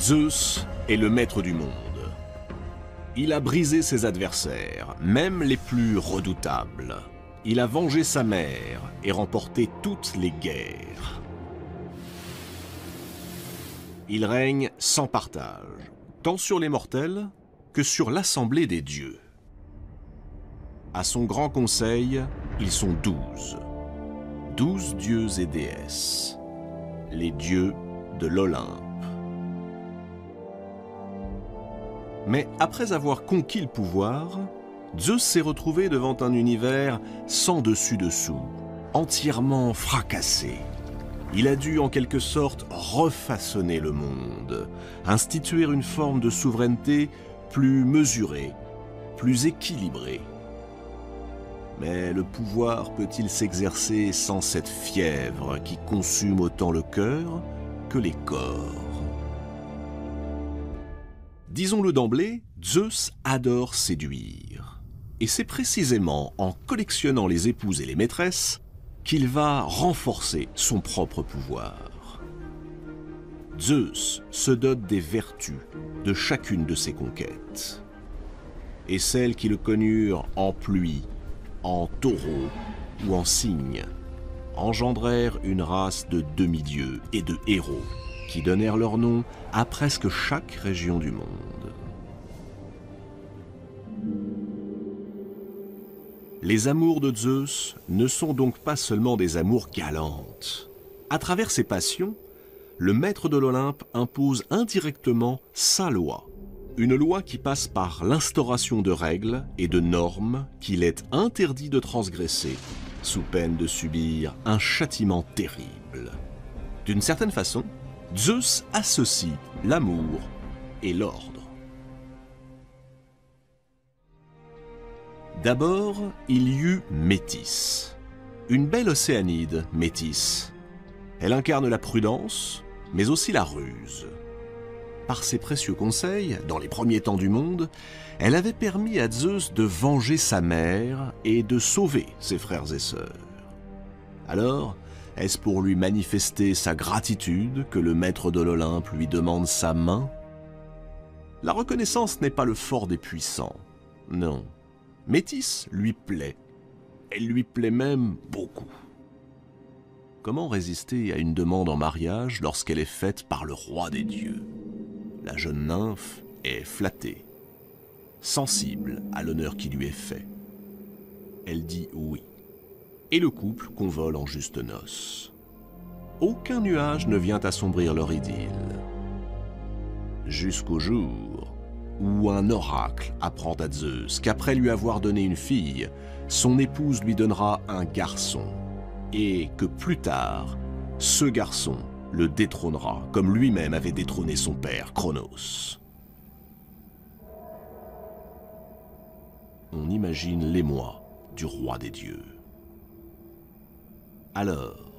Zeus est le maître du monde. Il a brisé ses adversaires, même les plus redoutables. Il a vengé sa mère et remporté toutes les guerres. Il règne sans partage, tant sur les mortels que sur l'assemblée des dieux. À son grand conseil, ils sont 12. 12 dieux et déesses. Les dieux de l'Olympe. Mais après avoir conquis le pouvoir, Zeus s'est retrouvé devant un univers sans dessus-dessous, entièrement fracassé. Il a dû en quelque sorte refaçonner le monde, instituer une forme de souveraineté plus mesurée, plus équilibrée. Mais le pouvoir peut-il s'exercer sans cette fièvre qui consume autant le cœur que les corps ? Disons-le d'emblée, Zeus adore séduire. Et c'est précisément en collectionnant les épouses et les maîtresses qu'il va renforcer son propre pouvoir. Zeus se dote des vertus de chacune de ses conquêtes. Et celles qui le connurent en pluie, en taureau ou en cygne, engendrèrent une race de demi-dieux et de héros qui donnèrent leur nom à presque chaque région du monde. Les amours de Zeus ne sont donc pas seulement des amours galantes. À travers ses passions, le maître de l'Olympe impose indirectement sa loi. Une loi qui passe par l'instauration de règles et de normes qu'il est interdit de transgresser, sous peine de subir un châtiment terrible. D'une certaine façon, Zeus associe l'amour et l'ordre. D'abord, il y eut Métis, une belle océanide, Métis. Elle incarne la prudence, mais aussi la ruse. Par ses précieux conseils, dans les premiers temps du monde, elle avait permis à Zeus de venger sa mère et de sauver ses frères et sœurs. Alors, est-ce pour lui manifester sa gratitude que le maître de l'Olympe lui demande sa main? La reconnaissance n'est pas le fort des puissants, non. Métis lui plaît. Elle lui plaît même beaucoup. Comment résister à une demande en mariage lorsqu'elle est faite par le roi des dieux? La jeune nymphe est flattée, sensible à l'honneur qui lui est fait. Elle dit oui. Et le couple convole en justes noces. Aucun nuage ne vient assombrir leur idylle. Jusqu'au jour où un oracle apprend à Zeus qu'après lui avoir donné une fille, son épouse lui donnera un garçon, et que plus tard, ce garçon le détrônera, comme lui-même avait détrôné son père, Cronos. On imagine l'émoi du roi des dieux. Alors,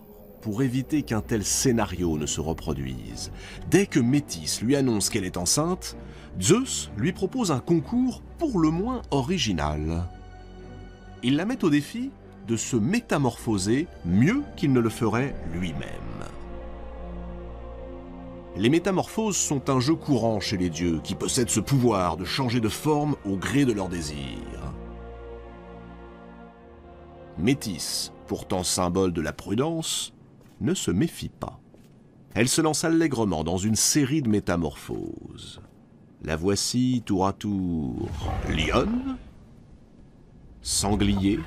pour éviter qu'un tel scénario ne se reproduise, dès que Métis lui annonce qu'elle est enceinte, Zeus lui propose un concours pour le moins original. Il la met au défi de se métamorphoser mieux qu'il ne le ferait lui-même. Les métamorphoses sont un jeu courant chez les dieux qui possèdent ce pouvoir de changer de forme au gré de leurs désirs. Métis, pourtant symbole de la prudence, ne se méfie pas. Elle se lance allègrement dans une série de métamorphoses. La voici tour à tour lionne, sanglier,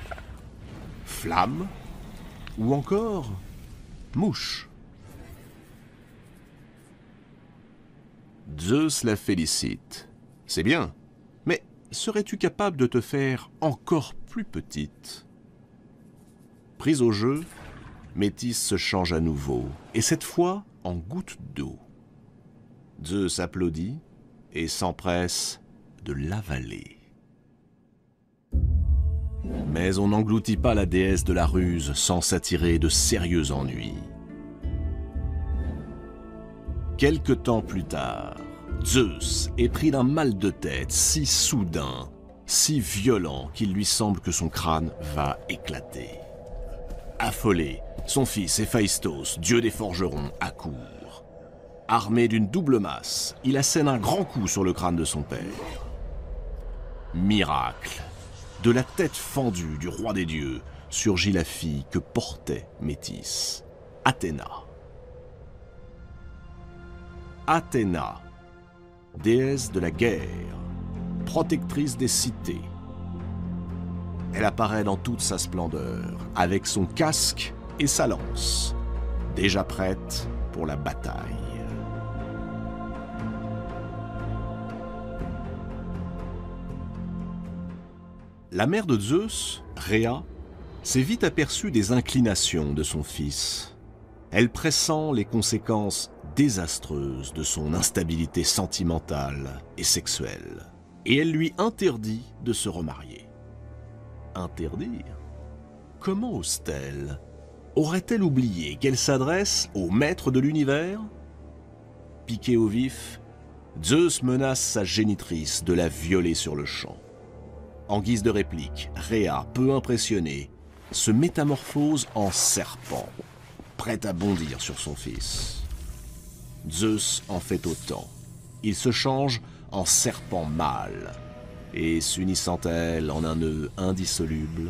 flamme ou encore mouche. Zeus la félicite. C'est bien, mais serais-tu capable de te faire encore plus petite? Prise au jeu, Métis se change à nouveau, et cette fois en goutte d'eau. Zeus applaudit et s'empresse de l'avaler. Mais on n'engloutit pas la déesse de la ruse sans s'attirer de sérieux ennuis. Quelque temps plus tard, Zeus est pris d'un mal de tête si soudain, si violent qu'il lui semble que son crâne va éclater. Affolé, son fils Héphaïstos, dieu des forgerons, accourt. Armé d'une double masse, il assène un grand coup sur le crâne de son père. Miracle! De la tête fendue du roi des dieux surgit la fille que portait Métis, Athéna. Athéna, déesse de la guerre, protectrice des cités. Elle apparaît dans toute sa splendeur, avec son casque et sa lance, déjà prête pour la bataille. La mère de Zeus, Rhéa, s'est vite aperçue des inclinations de son fils. Elle pressent les conséquences désastreuses de son instabilité sentimentale et sexuelle, et elle lui interdit de se remarier. Interdire? Comment ose-t-elle? Aurait-elle oublié qu'elle s'adresse au maître de l'univers? Piqué au vif, Zeus menace sa génitrice de la violer sur le champ. En guise de réplique, Rhéa, peu impressionnée, se métamorphose en serpent, prête à bondir sur son fils. Zeus en fait autant. Il se change en serpent mâle, et s'unissant à elle en un nœud indissoluble,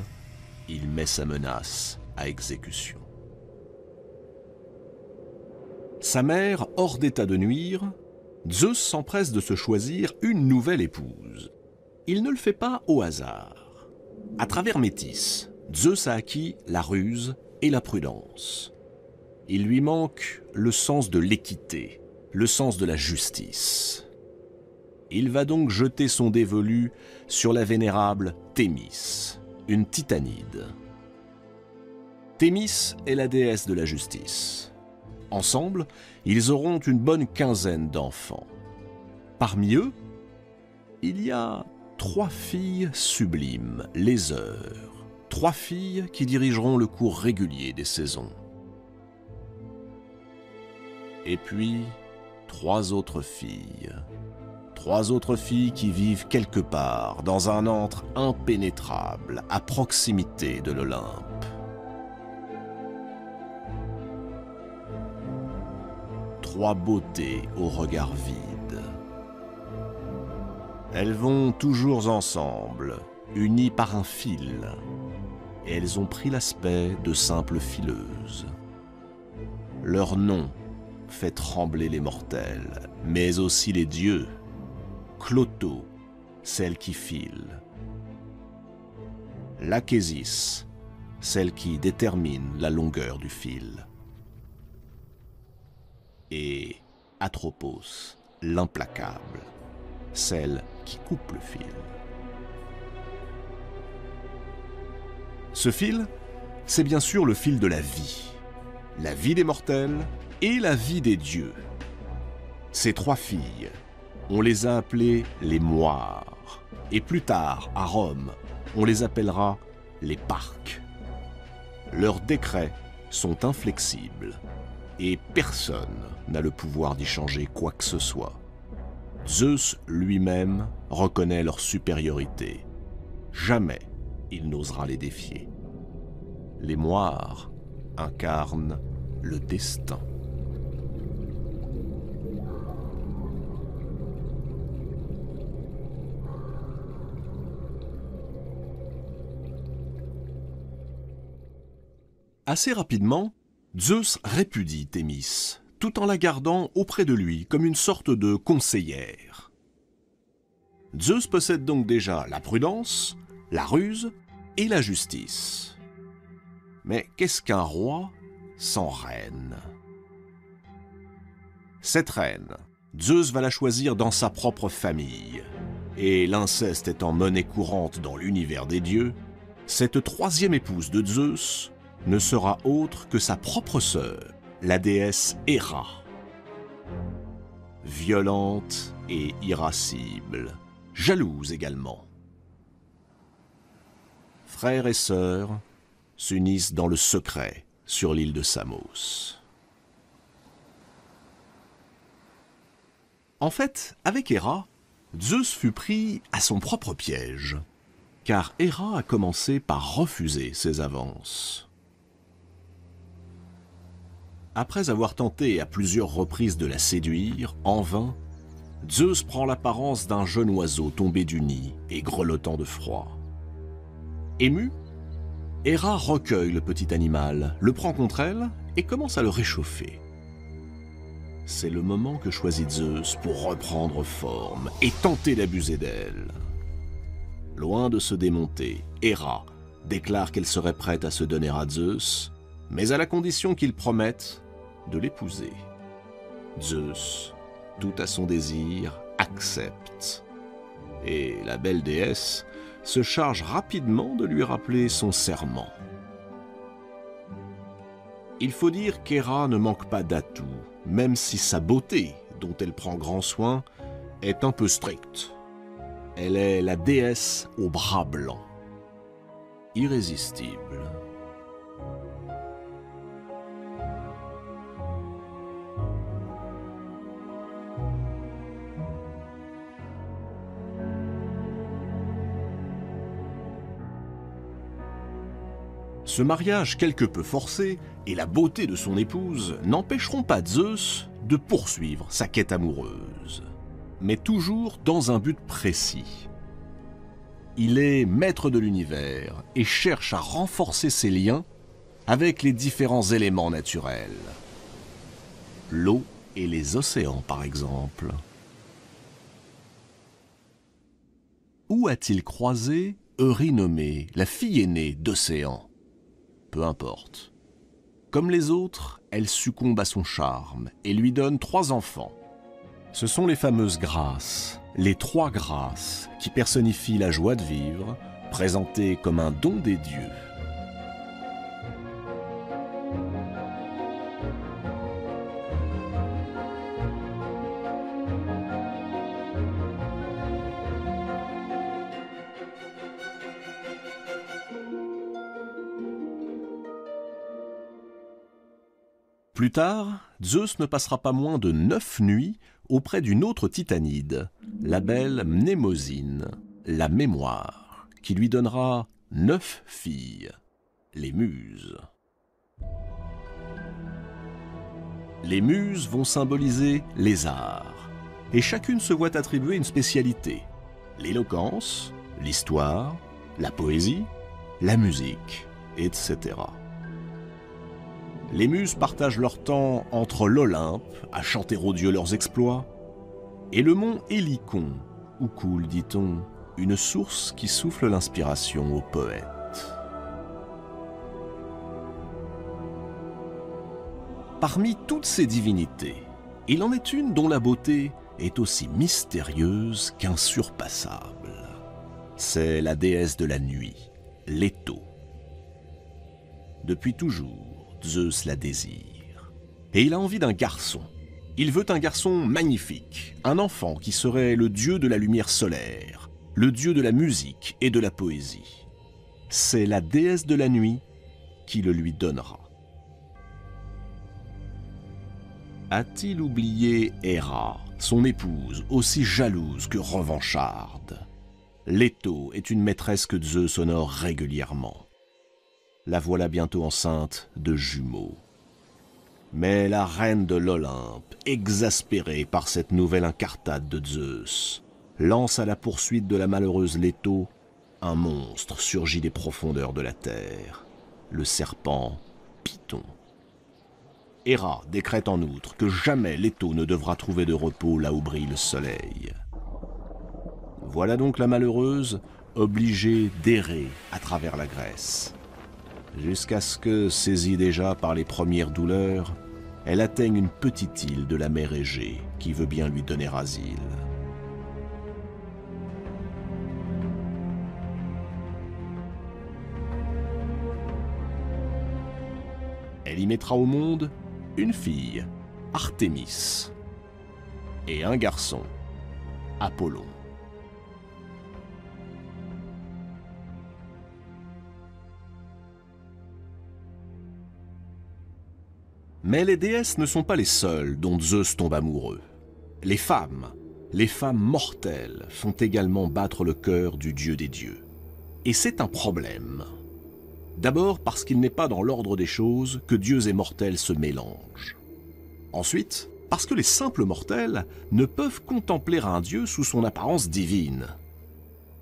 il met sa menace à exécution. Sa mère, hors d'état de nuire, Zeus s'empresse de se choisir une nouvelle épouse. Il ne le fait pas au hasard. À travers Métis, Zeus a acquis la ruse et la prudence. Il lui manque le sens de l'équité, le sens de la justice. Il va donc jeter son dévolu sur la vénérable Thémis, une titanide. Thémis est la déesse de la justice. Ensemble, ils auront une bonne quinzaine d'enfants. Parmi eux, il y a 3 filles sublimes, les Heures. 3 filles qui dirigeront le cours régulier des saisons. Et puis, 3 autres filles. 3 autres filles qui vivent quelque part dans un antre impénétrable à proximité de l'Olympe. Trois beautés au regard vide. Elles vont toujours ensemble, unies par un fil, et elles ont pris l'aspect de simples fileuses. Leur nom fait trembler les mortels, mais aussi les dieux. Cloto, celle qui file. L'Achésis, celle qui détermine la longueur du fil. Et Atropos, l'implacable, celle qui coupe le fil. Ce fil, c'est bien sûr le fil de la vie des mortels et la vie des dieux. Ces 3 filles, on les a appelées les moires, et plus tard, à Rome, on les appellera les parques. Leurs décrets sont inflexibles, et personne n'a le pouvoir d'y changer quoi que ce soit. Zeus lui-même reconnaît leur supériorité. Jamais il n'osera les défier. Les moires incarnent le destin. Assez rapidement, Zeus répudie Thémis, tout en la gardant auprès de lui comme une sorte de conseillère. Zeus possède donc déjà la prudence, la ruse et la justice. Mais qu'est-ce qu'un roi sans reine? Cette reine, Zeus va la choisir dans sa propre famille. Et l'inceste étant monnaie courante dans l'univers des dieux, cette 3e épouse de Zeus ne sera autre que sa propre sœur, la déesse Héra. Violente et irascible, jalouse également. Frères et sœurs s'unissent dans le secret sur l'île de Samos. En fait, avec Héra, Zeus fut pris à son propre piège, car Héra a commencé par refuser ses avances. Après avoir tenté à plusieurs reprises de la séduire, en vain, Zeus prend l'apparence d'un jeune oiseau tombé du nid et grelottant de froid. Émue, Héra recueille le petit animal, le prend contre elle et commence à le réchauffer. C'est le moment que choisit Zeus pour reprendre forme et tenter d'abuser d'elle. Loin de se démonter, Héra déclare qu'elle serait prête à se donner à Zeus, mais à la condition qu'il promette de l'épouser. Zeus, tout à son désir, accepte. Et la belle déesse se charge rapidement de lui rappeler son serment. Il faut dire qu'Héra ne manque pas d'atouts, même si sa beauté, dont elle prend grand soin, est un peu stricte. Elle est la déesse aux bras blancs. Irrésistible. Ce mariage quelque peu forcé et la beauté de son épouse n'empêcheront pas Zeus de poursuivre sa quête amoureuse, mais toujours dans un but précis. Il est maître de l'univers et cherche à renforcer ses liens avec les différents éléments naturels. L'eau et les océans, par exemple. Où a-t-il croisé Eurynomée, la fille aînée d'Océan ? Peu importe. Comme les autres, elle succombe à son charme et lui donne 3 enfants. Ce sont les fameuses grâces, les 3 grâces, qui personnifient la joie de vivre, présentée comme un don des dieux. Plus tard, Zeus ne passera pas moins de 9 nuits auprès d'une autre titanide, la belle Mnémosyne, la mémoire, qui lui donnera 9 filles, les muses. Les muses vont symboliser les arts, et chacune se voit attribuer une spécialité, l'éloquence, l'histoire, la poésie, la musique, etc. Les muses partagent leur temps entre l'Olympe, à chanter aux dieux leurs exploits, et le mont Hélicon, où coule, dit-on, une source qui souffle l'inspiration aux poètes. Parmi toutes ces divinités, il en est une dont la beauté est aussi mystérieuse qu'insurpassable. C'est la déesse de la nuit, Leto. Depuis toujours, Zeus la désire. Et il a envie d'un garçon. Il veut un garçon magnifique, un enfant qui serait le dieu de la lumière solaire, le dieu de la musique et de la poésie. C'est la déesse de la nuit qui le lui donnera. A-t-il oublié Héra, son épouse, aussi jalouse que revancharde? Leto est une maîtresse que Zeus honore régulièrement. La voilà bientôt enceinte de jumeaux. Mais la reine de l'Olympe, exaspérée par cette nouvelle incartade de Zeus, lance à la poursuite de la malheureuse Leto un monstre surgi des profondeurs de la terre, le serpent Python. Héra décrète en outre que jamais Leto ne devra trouver de repos là où brille le soleil. Voilà donc la malheureuse obligée d'errer à travers la Grèce, jusqu'à ce que, saisie déjà par les premières douleurs, elle atteigne une petite île de la mer Égée qui veut bien lui donner asile. Elle y mettra au monde une fille, Artémis, et un garçon, Apollon. Mais les déesses ne sont pas les seules dont Zeus tombe amoureux. Les femmes mortelles, font également battre le cœur du dieu des dieux. Et c'est un problème. D'abord parce qu'il n'est pas dans l'ordre des choses que dieux et mortels se mélangent. Ensuite, parce que les simples mortels ne peuvent contempler un dieu sous son apparence divine.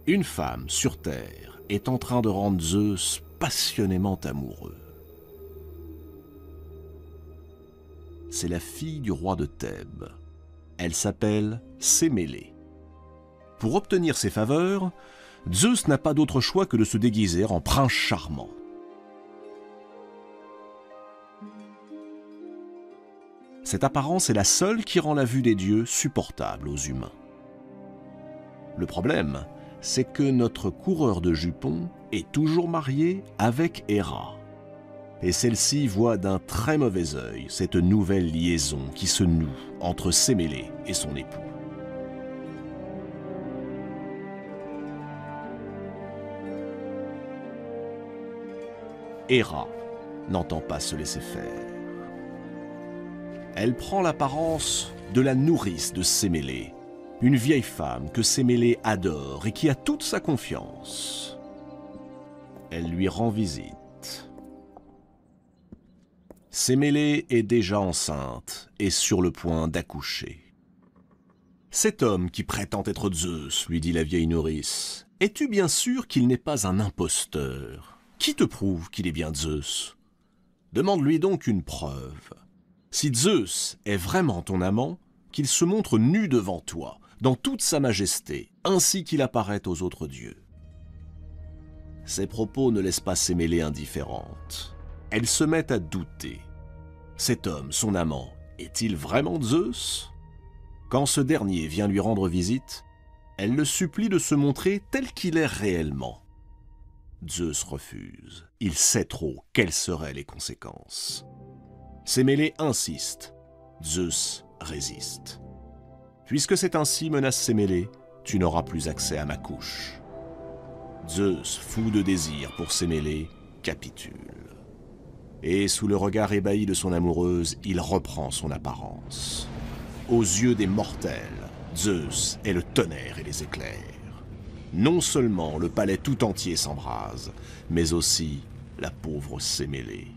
Une femme sur terre est en train de rendre Zeus passionnément amoureux. C'est la fille du roi de Thèbes. Elle s'appelle Sémélé. Pour obtenir ses faveurs, Zeus n'a pas d'autre choix que de se déguiser en prince charmant. Cette apparence est la seule qui rend la vue des dieux supportable aux humains. Le problème, c'est que notre coureur de jupons est toujours marié avec Héra. Et celle-ci voit d'un très mauvais œil cette nouvelle liaison qui se noue entre Sémélé et son époux. Héra n'entend pas se laisser faire. Elle prend l'apparence de la nourrice de Sémélé, une vieille femme que Sémélé adore et qui a toute sa confiance. Elle lui rend visite. Sémélé est déjà enceinte et sur le point d'accoucher. « Cet homme qui prétend être Zeus, lui dit la vieille nourrice, es-tu bien sûr qu'il n'est pas un imposteur ? Qui te prouve qu'il est bien Zeus ? Demande-lui donc une preuve. Si Zeus est vraiment ton amant, qu'il se montre nu devant toi, dans toute sa majesté, ainsi qu'il apparaît aux autres dieux. » Ces propos ne laissent pas Sémélé indifférente. Elle se met à douter. Cet homme, son amant, est-il vraiment Zeus ? Quand ce dernier vient lui rendre visite, elle le supplie de se montrer tel qu'il est réellement. Zeus refuse. Il sait trop quelles seraient les conséquences. Sémélé insiste. Zeus résiste. Puisque c'est ainsi, menace Sémélé, tu n'auras plus accès à ma couche. Zeus, fou de désir pour Sémélé, capitule. Et sous le regard ébahi de son amoureuse, il reprend son apparence. Aux yeux des mortels, Zeus est le tonnerre et les éclairs. Non seulement le palais tout entier s'embrase, mais aussi la pauvre Sémélé.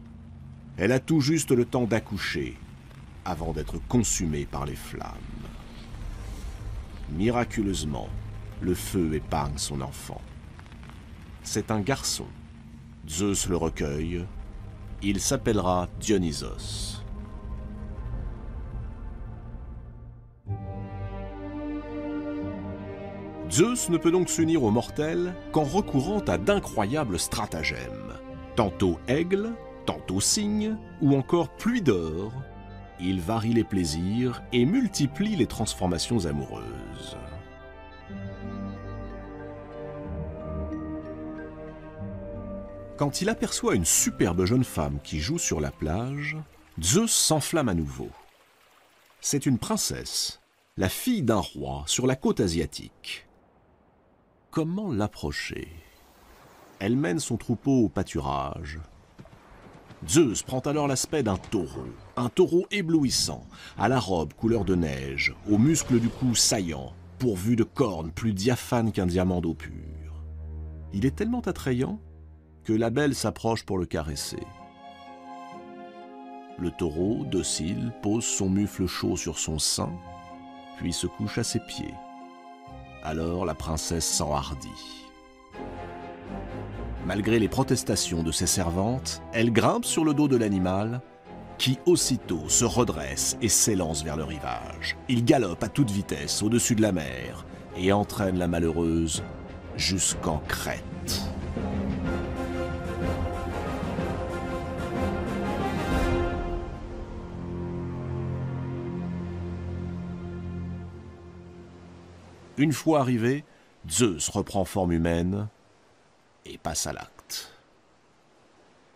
Elle a tout juste le temps d'accoucher, avant d'être consumée par les flammes. Miraculeusement, le feu épargne son enfant. C'est un garçon. Zeus le recueille. Il s'appellera Dionysos. Zeus ne peut donc s'unir aux mortels qu'en recourant à d'incroyables stratagèmes. Tantôt aigle, tantôt cygne, ou encore pluie d'or. Il varie les plaisirs et multiplie les transformations amoureuses. Quand il aperçoit une superbe jeune femme qui joue sur la plage, Zeus s'enflamme à nouveau. C'est une princesse, la fille d'un roi sur la côte asiatique. Comment l'approcher ? Elle mène son troupeau au pâturage. Zeus prend alors l'aspect d'un taureau éblouissant, à la robe couleur de neige, aux muscles du cou saillants, pourvu de cornes plus diaphanes qu'un diamant d'eau pure. Il est tellement attrayant que la belle s'approche pour le caresser. Le taureau, docile, pose son mufle chaud sur son sein, puis se couche à ses pieds. Alors la princesse s'enhardit. Malgré les protestations de ses servantes, elle grimpe sur le dos de l'animal, qui aussitôt se redresse et s'élance vers le rivage. Il galope à toute vitesse au-dessus de la mer et entraîne la malheureuse jusqu'en Crète. Une fois arrivé, Zeus reprend forme humaine et passe à l'acte.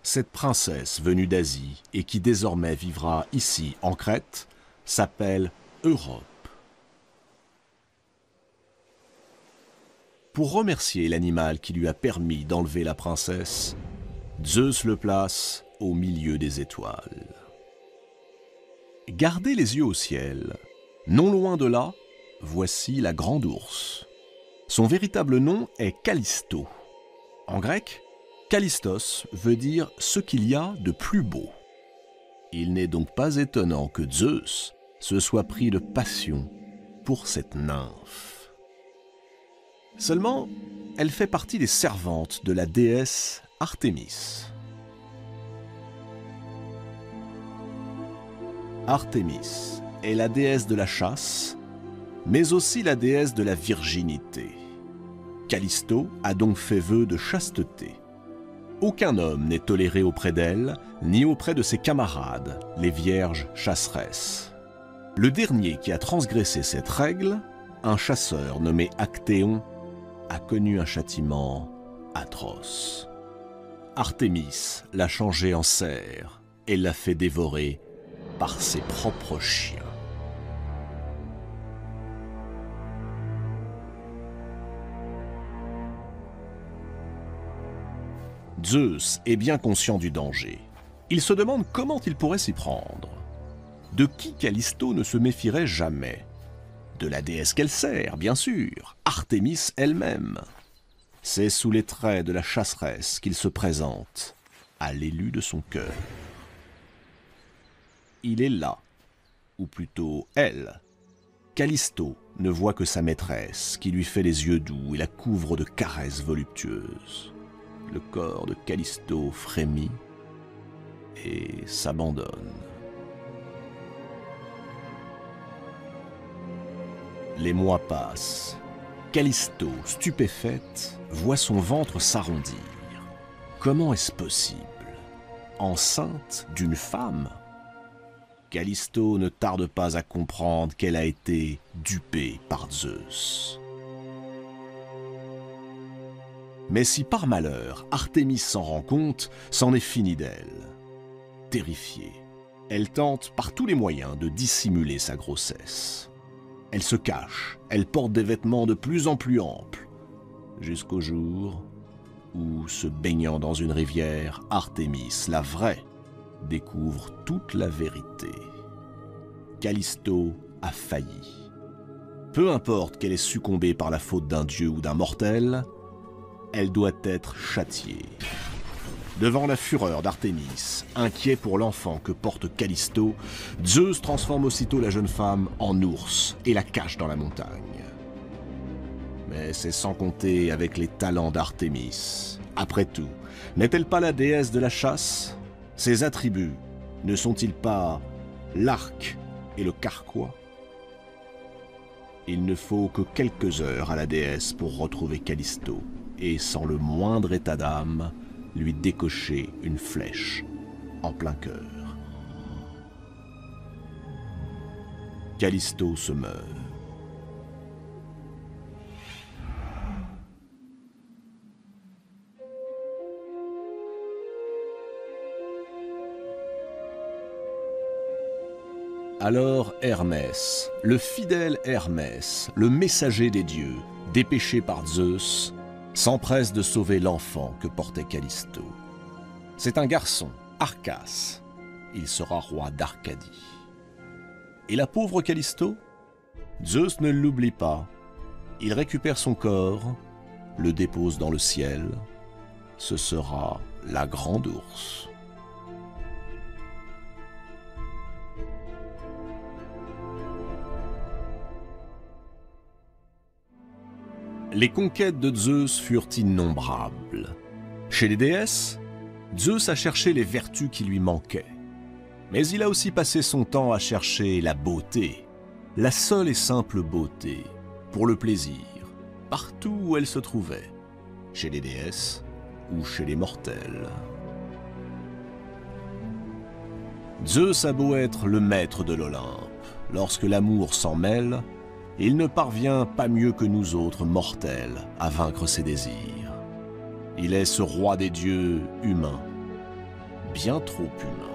Cette princesse venue d'Asie et qui désormais vivra ici en Crète s'appelle Europe. Pour remercier l'animal qui lui a permis d'enlever la princesse, Zeus le place au milieu des étoiles. Gardez les yeux au ciel. Non loin de là, voici la grande ours. Son véritable nom est Callisto. En grec, Callistos veut dire ce qu'il y a de plus beau. Il n'est donc pas étonnant que Zeus se soit pris de passion pour cette nymphe. Seulement, elle fait partie des servantes de la déesse Artémis. Artémis est la déesse de la chasse, mais aussi la déesse de la virginité. Callisto a donc fait vœu de chasteté. Aucun homme n'est toléré auprès d'elle, ni auprès de ses camarades, les vierges chasseresses. Le dernier qui a transgressé cette règle, un chasseur nommé Actéon, a connu un châtiment atroce. Artémis l'a changé en cerf et l'a fait dévorer par ses propres chiens. Zeus est bien conscient du danger. Il se demande comment il pourrait s'y prendre. De qui Callisto ne se méfierait jamais? De la déesse qu'elle sert, bien sûr, Artémis elle-même. C'est sous les traits de la chasseresse qu'il se présente à l'élu de son cœur. Il est là, ou plutôt elle. Callisto ne voit que sa maîtresse, qui lui fait les yeux doux et la couvre de caresses voluptueuses. Le corps de Callisto frémit et s'abandonne. Les mois passent. Callisto, stupéfaite, voit son ventre s'arrondir. Comment est-ce possible? Enceinte d'une femme? Callisto ne tarde pas à comprendre qu'elle a été dupée par Zeus. Mais si par malheur Artémis s'en rend compte, c'en est fini d'elle. Terrifiée, elle tente par tous les moyens de dissimuler sa grossesse. Elle se cache, elle porte des vêtements de plus en plus amples, jusqu'au jour où, se baignant dans une rivière, Artémis, la vraie, découvre toute la vérité. Callisto a failli. Peu importe qu'elle ait succombé par la faute d'un dieu ou d'un mortel, elle doit être châtiée. Devant la fureur d'Artémis, inquiet pour l'enfant que porte Callisto, Zeus transforme aussitôt la jeune femme en ours et la cache dans la montagne. Mais c'est sans compter avec les talents d'Artémis. Après tout, n'est-elle pas la déesse de la chasse? Ses attributs ne sont-ils pas l'arc et le carquois? Il ne faut que quelques heures à la déesse pour retrouver Callisto, et sans le moindre état d'âme, lui décocher une flèche en plein cœur. Callisto se meurt. Alors Hermès, le fidèle Hermès, le messager des dieux, dépêché par Zeus, s'empresse de sauver l'enfant que portait Callisto. C'est un garçon, Arcas. Il sera roi d'Arcadie. Et la pauvre Callisto? Zeus ne l'oublie pas. Il récupère son corps, le dépose dans le ciel. Ce sera la grande ours. Les conquêtes de Zeus furent innombrables. Chez les déesses, Zeus a cherché les vertus qui lui manquaient. Mais il a aussi passé son temps à chercher la beauté, la seule et simple beauté, pour le plaisir, partout où elle se trouvait, chez les déesses ou chez les mortels. Zeus a beau être le maître de l'Olympe, lorsque l'amour s'en mêle, il ne parvient pas mieux que nous autres mortels à vaincre ses désirs. Il est ce roi des dieux humain, bien trop humain.